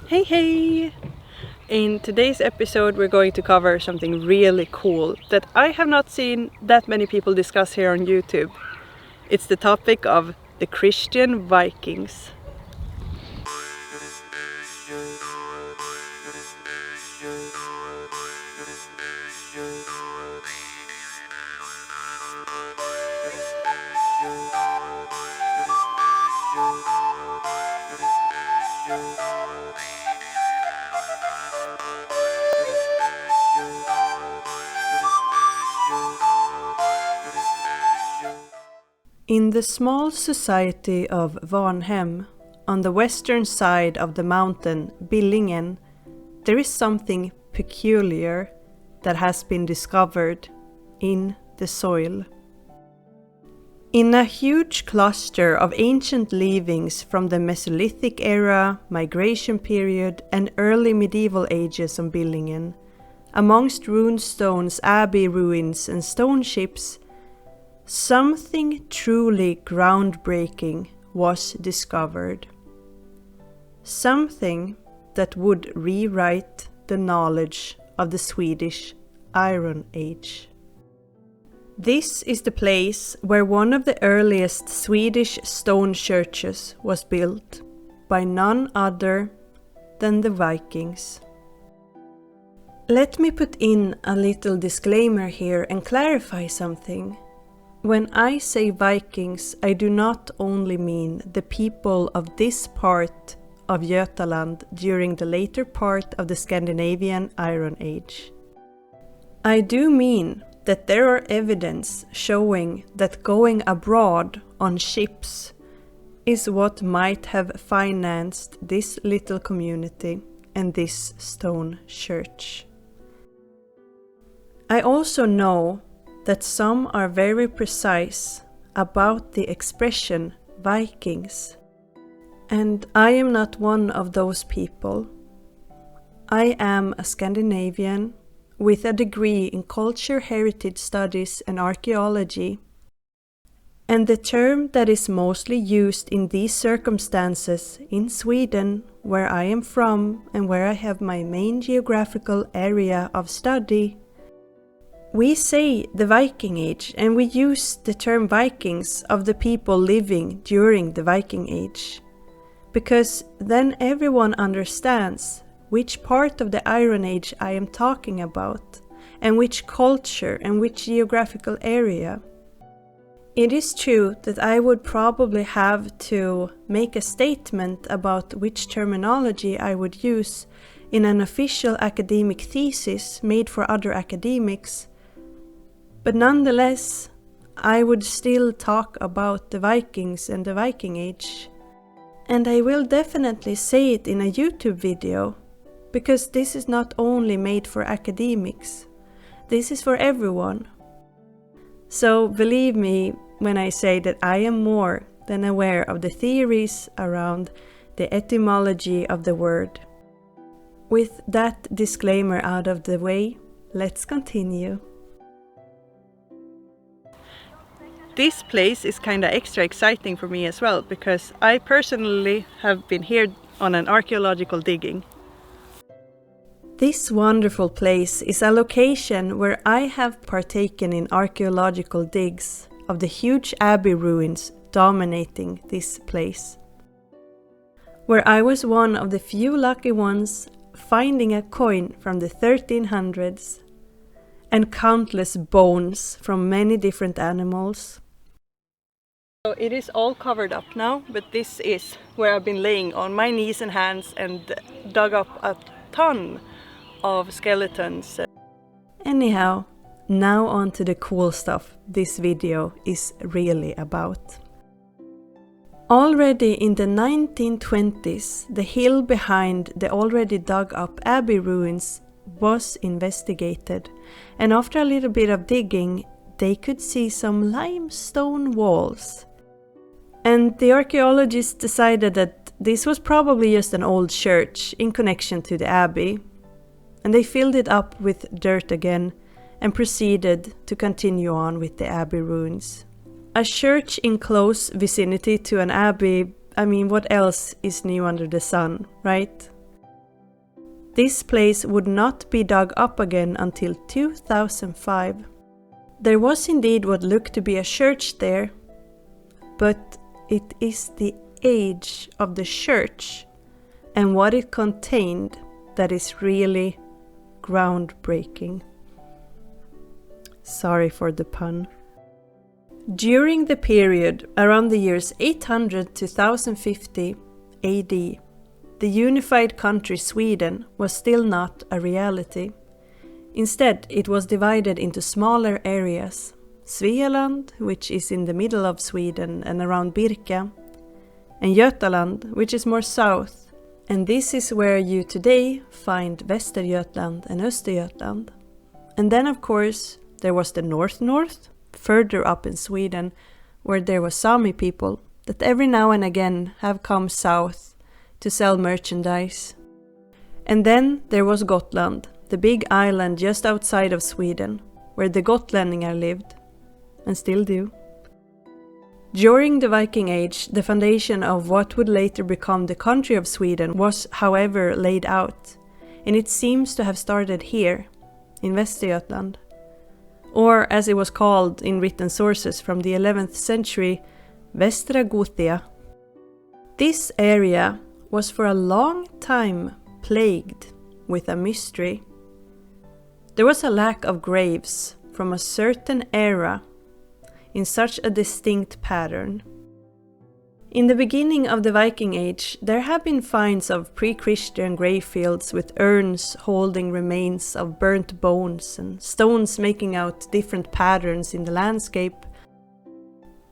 Hey hey! In today's episode we're going to cover something really cool that I have not seen that many people discuss here on YouTube. It's the topic of the Christian Vikings. In the small society of Valhyr, on the western side of the mountain Billingen, there is something peculiar that has been discovered in the soil. In a huge cluster of ancient leavings from the Mesolithic era, migration period and early medieval ages on Billingen, amongst rune stones, abbey ruins and stone ships, something truly groundbreaking was discovered. Something that would rewrite the knowledge of the Swedish Iron Age. This is the place where one of the earliest Swedish stone churches was built by none other than the Vikings. Let me put in a little disclaimer here and clarify something. When I say Vikings, I do not only mean the people of this part of Götaland during the later part of the Scandinavian Iron Age. I do mean that there are evidence showing that going abroad on ships is what might have financed this little community and this stone church. I also know that some are very precise about the expression Vikings, and I am not one of those people. I am a Scandinavian with a degree in culture, heritage studies and archaeology, and the term that is mostly used in these circumstances in Sweden, where I am from and where I have my main geographical area of study, we say the Viking Age, and we use the term Vikings of the people living during the Viking Age, because then everyone understands which part of the Iron Age I am talking about, and which culture and which geographical area. It is true that I would probably have to make a statement about which terminology I would use in an official academic thesis made for other academics, but nonetheless, I would still talk about the Vikings and the Viking Age. And I will definitely say it in a YouTube video, because this is not only made for academics, this is for everyone. So believe me when I say that I am more than aware of the theories around the etymology of the word. With that disclaimer out of the way, let's continue. This place is kinda extra exciting for me as well, because I personally have been here on an archaeological digging. This wonderful place is a location where I have partaken in archaeological digs of the huge abbey ruins dominating this place, where I was one of the few lucky ones finding a coin from the 1300s and countless bones from many different animals. So it is all covered up now, but this is where I've been laying on my knees and hands and dug up a ton of skeletons. Anyhow, now on to the cool stuff this video is really about. Already in the 1920s, the hill behind the already dug up abbey ruins was investigated, and after a little bit of digging, they could see some limestone walls. And the archaeologists decided that this was probably just an old church in connection to the abbey, and they filled it up with dirt again and proceeded to continue on with the abbey ruins. A church in close vicinity to an abbey, I mean, what else is new under the sun, right? this place would not be dug up again until 2005. There was indeed what looked to be a church there, but it is the age of the church and what it contained that is really groundbreaking. Sorry for the pun. During the period around the years 800 to 1050 AD, the unified country Sweden was still not a reality. Instead, it was divided into smaller areas. Svealand, which is in the middle of Sweden and around Birka, and Götaland, which is more south. And this is where you today find Västergötland and Östergötland. And then, of course, there was the north, further up in Sweden, where there were Sami people that every now and again have come south to sell merchandise. And then there was Gotland, the big island just outside of Sweden, where the Gotlänningar lived, and still do. During the Viking Age, the foundation of what would later become the country of Sweden was, however, laid out, and it seems to have started here, in Västergötland, or as it was called in written sources from the 11th century, Västra Gothia. This area was for a long time plagued with a mystery. There was a lack of graves from a certain era in such a distinct pattern. In the beginning of the Viking Age, there have been finds of pre-Christian grave fields with urns holding remains of burnt bones and stones making out different patterns in the landscape.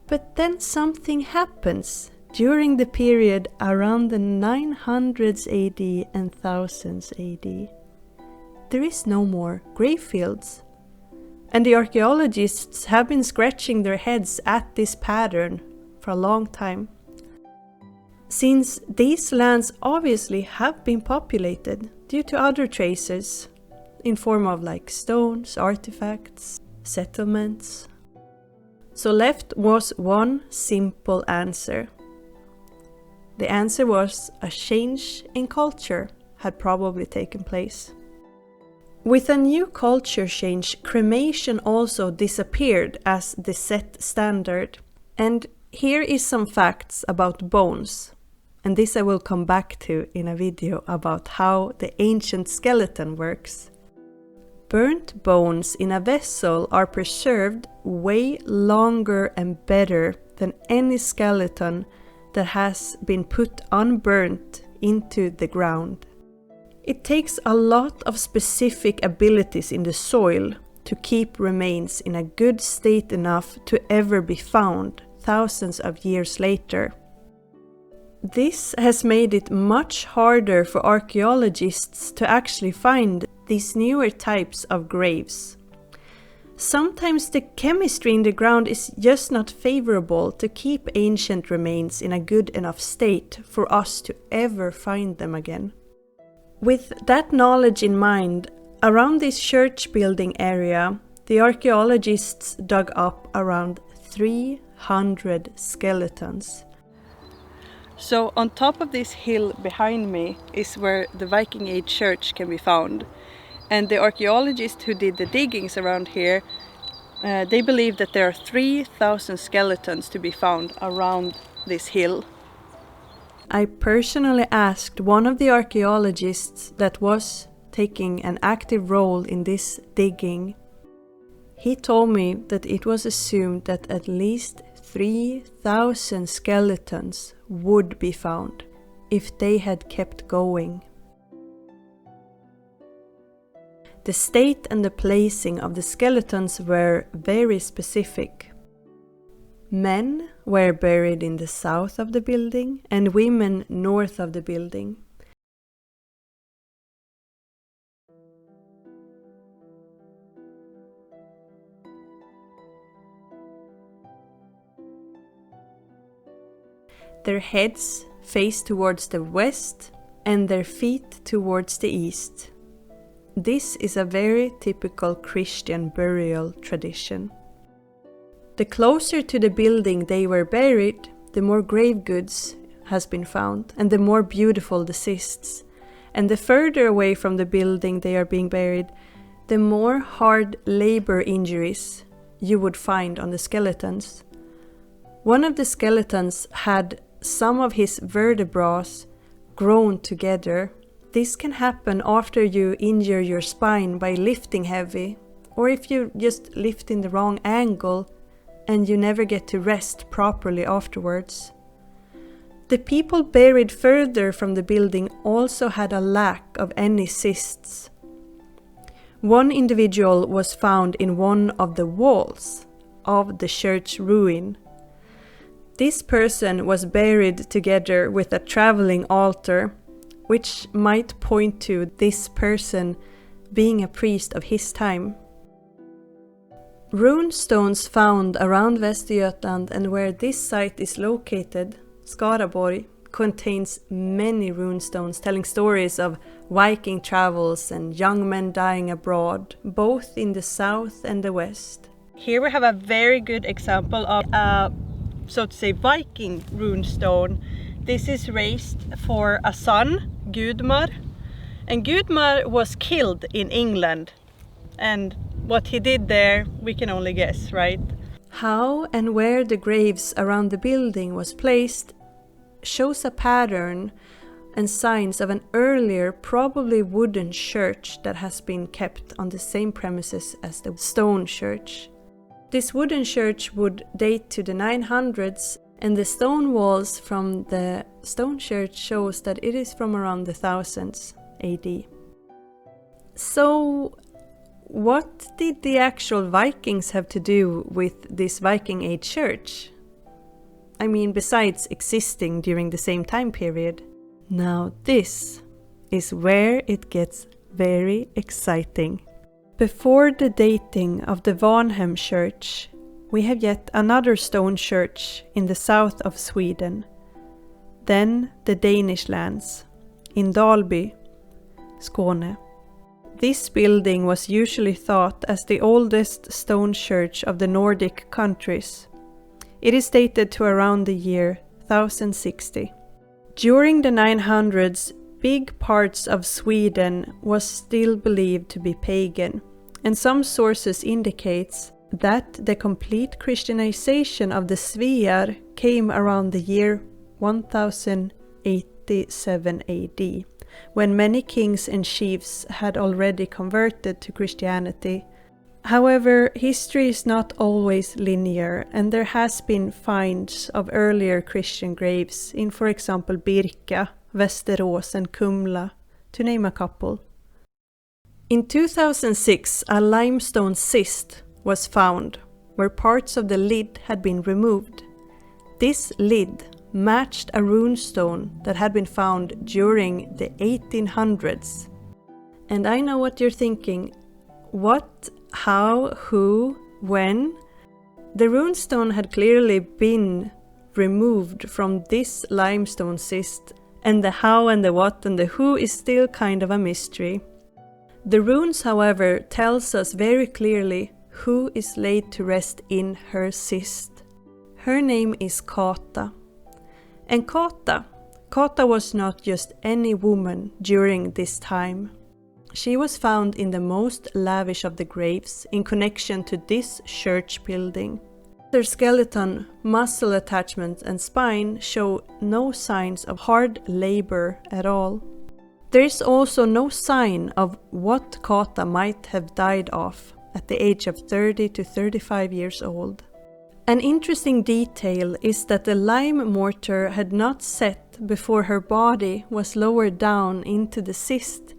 But then something happens during the period around the 900s AD and 1000s AD. There is no more grave fields. And the archaeologists have been scratching their heads at this pattern for a long time. Since these lands obviously have been populated due to other traces in form of like stones, artifacts, settlements. So left was one simple answer. The answer was a change in culture had probably taken place. With a new culture change, cremation also disappeared as the set standard. And here is some facts about bones. And this I will come back to in a video about how the ancient skeleton works. Burnt bones in a vessel are preserved way longer and better than any skeleton that has been put unburnt into the ground. It takes a lot of specific abilities in the soil to keep remains in a good state enough to ever be found thousands of years later. This has made it much harder for archaeologists to actually find these newer types of graves. Sometimes the chemistry in the ground is just not favorable to keep ancient remains in a good enough state for us to ever find them again. With that knowledge in mind, around this church building area, the archaeologists dug up around 300 skeletons. So on top of this hill behind me is where the Viking Age church can be found. And the archaeologists who did the diggings around here, they believe that there are 3,000 skeletons to be found around this hill. I personally asked one of the archaeologists that was taking an active role in this digging. He told me that it was assumed that at least 3,000 skeletons would be found if they had kept going. The state and the placing of the skeletons were very specific. Men were buried in the south of the building and women north of the building. Their heads faced towards the west and their feet towards the east. This is a very typical Christian burial tradition. The closer to the building they were buried, the more grave goods has been found and the more beautiful the cists. And the further away from the building they are being buried, the more hard labor injuries you would find on the skeletons. One of the skeletons had some of his vertebrae grown together. This can happen after you injure your spine by lifting heavy, or if you just lift in the wrong angle and you never get to rest properly afterwards. The people buried further from the building also had a lack of any cysts. One individual was found in one of the walls of the church ruin. This person was buried together with a traveling altar, which might point to this person being a priest of his time. Rune stones found around Västergötland and where this site is located, Skaraborg, contains many rune stones telling stories of Viking travels and young men dying abroad, both in the south and the west. Here we have a very good example of a, so to say, Viking rune stone. This is raised for a son, Gudmar, and Gudmar was killed in England, and what he did there we can only guess, right? How and where the graves around the building was placed shows a pattern and signs of an earlier, probably wooden church that has been kept on the same premises as the stone church. This wooden church would date to the 900s, and the stone walls from the stone church shows that it is from around the 1000s AD. So, what did the actual Vikings have to do with this Viking Age church? I mean, besides existing during the same time period. Now this is where it gets very exciting. Before the dating of the Valhyr church, we have yet another stone church in the south of Sweden. Then the Danish lands, in Dalby, Skåne. This building was usually thought as the oldest stone church of the Nordic countries. It is dated to around the year 1060. During the 900s, big parts of Sweden was still believed to be pagan, and some sources indicates that the complete Christianization of the Svear came around the year 1087 AD, when many kings and chiefs had already converted to Christianity. However, history is not always linear, and there has been finds of earlier Christian graves in, for example, Birka, Västerås and Kumla, to name a couple. In 2006, a limestone cyst was found, where parts of the lid had been removed. This lid matched a runestone that had been found during the 1800s. And I know what you're thinking. What? How? Who? When? The runestone had clearly been removed from this limestone cyst, and the how and the what and the who is still kind of a mystery. The runes, however, tells us very clearly who is laid to rest in her cyst. Her name is Kata. And Kata was not just any woman during this time. She was found in the most lavish of the graves in connection to this church building. Their skeleton, muscle attachments and spine show no signs of hard labor at all. There is also no sign of what Kata might have died of at the age of 30 to 35 years old. An interesting detail is that the lime mortar had not set before her body was lowered down into the cyst.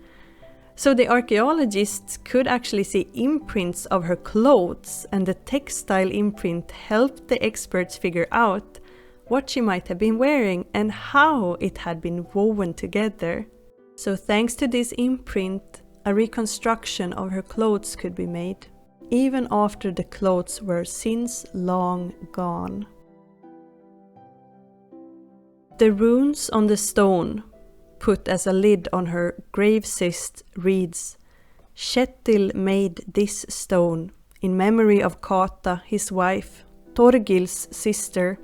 So the archaeologists could actually see imprints of her clothes, and the textile imprint helped the experts figure out what she might have been wearing and how it had been woven together. So thanks to this imprint, a reconstruction of her clothes could be made, even after the clothes were since long gone. The runes on the stone put as a lid on her grave cyst reads, "Kjetil made this stone in memory of Kata, his wife, Torgil's sister."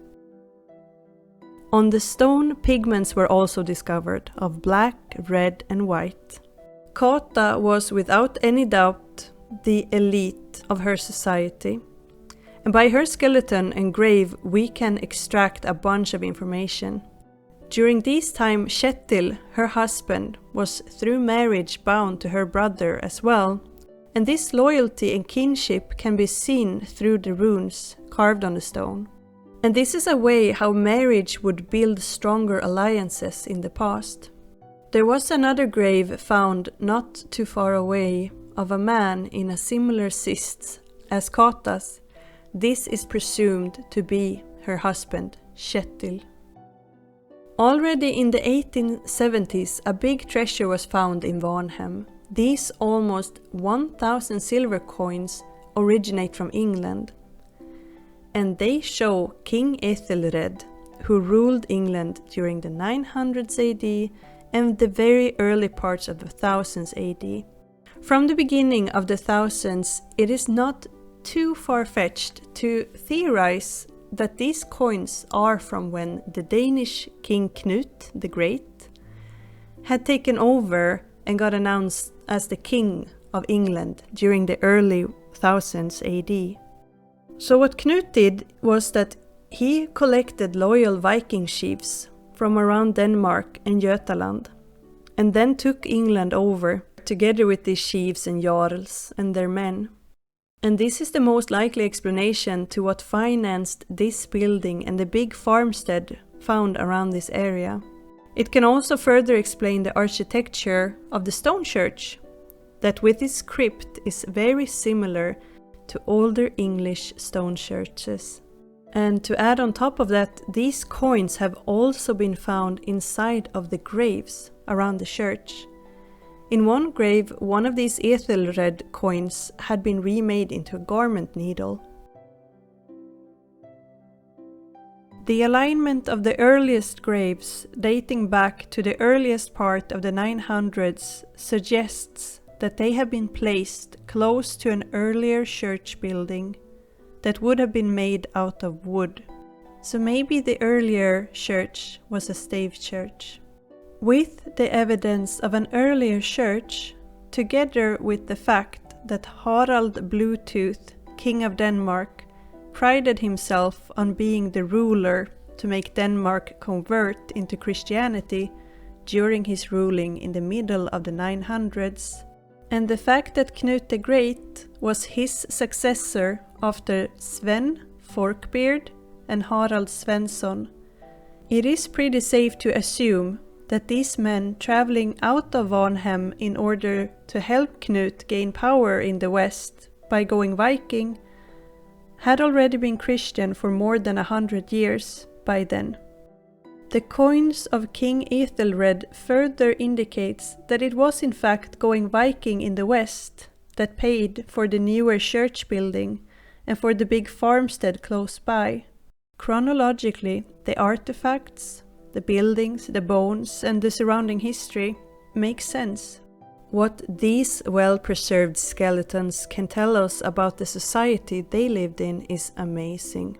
On the stone, pigments were also discovered of black, red and white. Kata was without any doubt the elite of her society. And by her skeleton and grave we can extract a bunch of information. During this time, Kjetil, her husband, was through marriage bound to her brother as well, and this loyalty and kinship can be seen through the runes carved on the stone. And this is a way how marriage would build stronger alliances in the past. There was another grave found not too far away of a man in a similar cyst as Kata's. This is presumed to be her husband, Kjetil. Already in the 1870s, a big treasure was found in Varnhem. These almost 1,000 silver coins originate from England. And they show King Ethelred, who ruled England during the 900s AD and the very early parts of the 1000s AD. From the beginning of the 1000s, it is not too far-fetched to theorize that these coins are from when the Danish King Knut the Great had taken over and got announced as the King of England during the early 1000s AD. So what Knut did was that he collected loyal Viking chiefs from around Denmark and Götaland, and then took England over together with these chiefs and jarls and their men. And this is the most likely explanation to what financed this building and the big farmstead found around this area. It can also further explain the architecture of the stone church, that with its crypt is very similar to older English stone churches. And to add on top of that, these coins have also been found inside of the graves around the church. In one grave, one of these Ethelred coins had been remade into a garment needle. The alignment of the earliest graves, dating back to the earliest part of the 900s, suggests that they have been placed close to an earlier church building that would have been made out of wood. So maybe the earlier church was a stave church. With the evidence of an earlier church, together with the fact that Harald Bluetooth, King of Denmark, prided himself on being the ruler to make Denmark convert into Christianity during his ruling in the middle of the 900s, and the fact that Knut the Great was his successor after Sven Forkbeard and Harald Svensson, it is pretty safe to assume that these men traveling out of Varnhem in order to help Knut gain power in the west by going Viking had already been Christian for more than 100 years by then. The coins of King Ethelred further indicates that it was in fact going Viking in the west that paid for the newer church building and for the big farmstead close by. Chronologically, the artifacts, the buildings, the bones, and the surrounding history make sense. What these well-preserved skeletons can tell us about the society they lived in is amazing.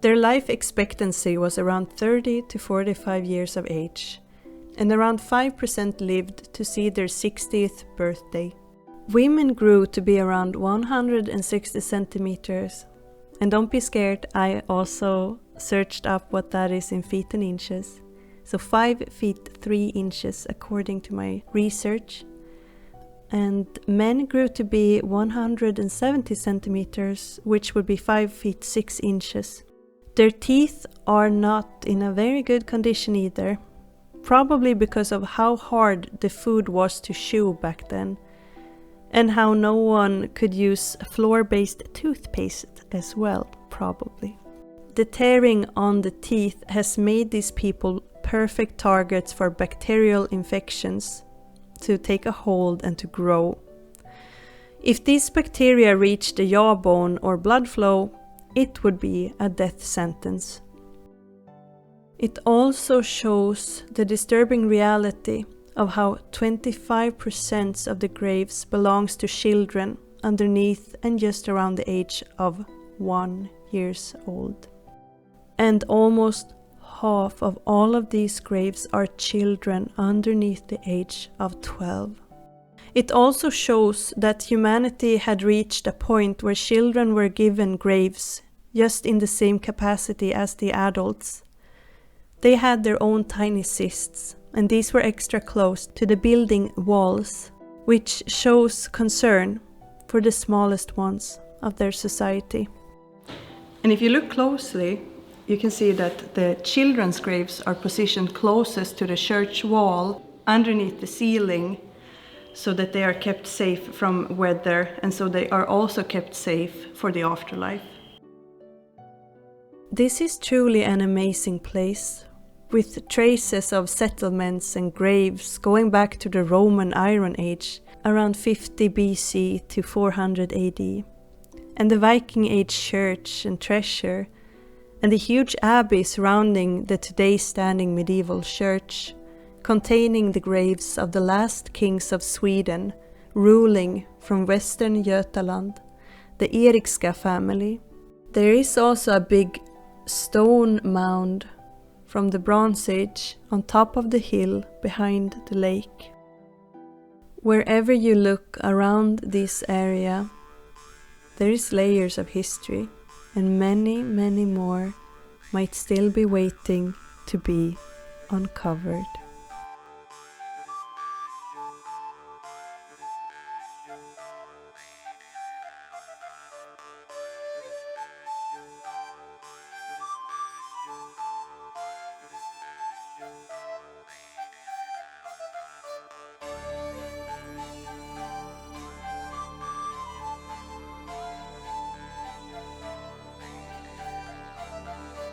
Their life expectancy was around 30 to 45 years of age, and around 5% lived to see their 60th birthday. Women grew to be around 160 centimeters. And don't be scared, I also searched up what that is in feet and inches. So 5 feet 3 inches according to my research. And men grew to be 170 centimeters, which would be 5 feet 6 inches. Their teeth are not in a very good condition either, probably because of how hard the food was to chew back then, and how no one could use flour-based toothpaste as well, probably. The tearing on the teeth has made these people perfect targets for bacterial infections to take a hold and to grow. If these bacteria reach the jawbone or blood flow, it would be a death sentence. It also shows the disturbing reality of how 25% of the graves belongs to children underneath and just around the age of 1 year old. And almost half of all of these graves are children underneath the age of 12. It also shows that humanity had reached a point where children were given graves just in the same capacity as the adults. They had their own tiny cysts, and these were extra close to the building walls, which shows concern for the smallest ones of their society. And if you look closely, you can see that the children's graves are positioned closest to the church wall, underneath the ceiling, so that they are kept safe from weather, and so they are also kept safe for the afterlife. This is truly an amazing place, with traces of settlements and graves going back to the Roman Iron Age, around 50 BC to 400 AD, and the Viking Age church and treasure, and the huge abbey surrounding the today standing medieval church, containing the graves of the last kings of Sweden, ruling from Western Götaland, the Erikska family. There is also a big stone mound from the Bronze Age on top of the hill behind the lake. Wherever you look around this area, there is layers of history, and many, many more might still be waiting to be uncovered.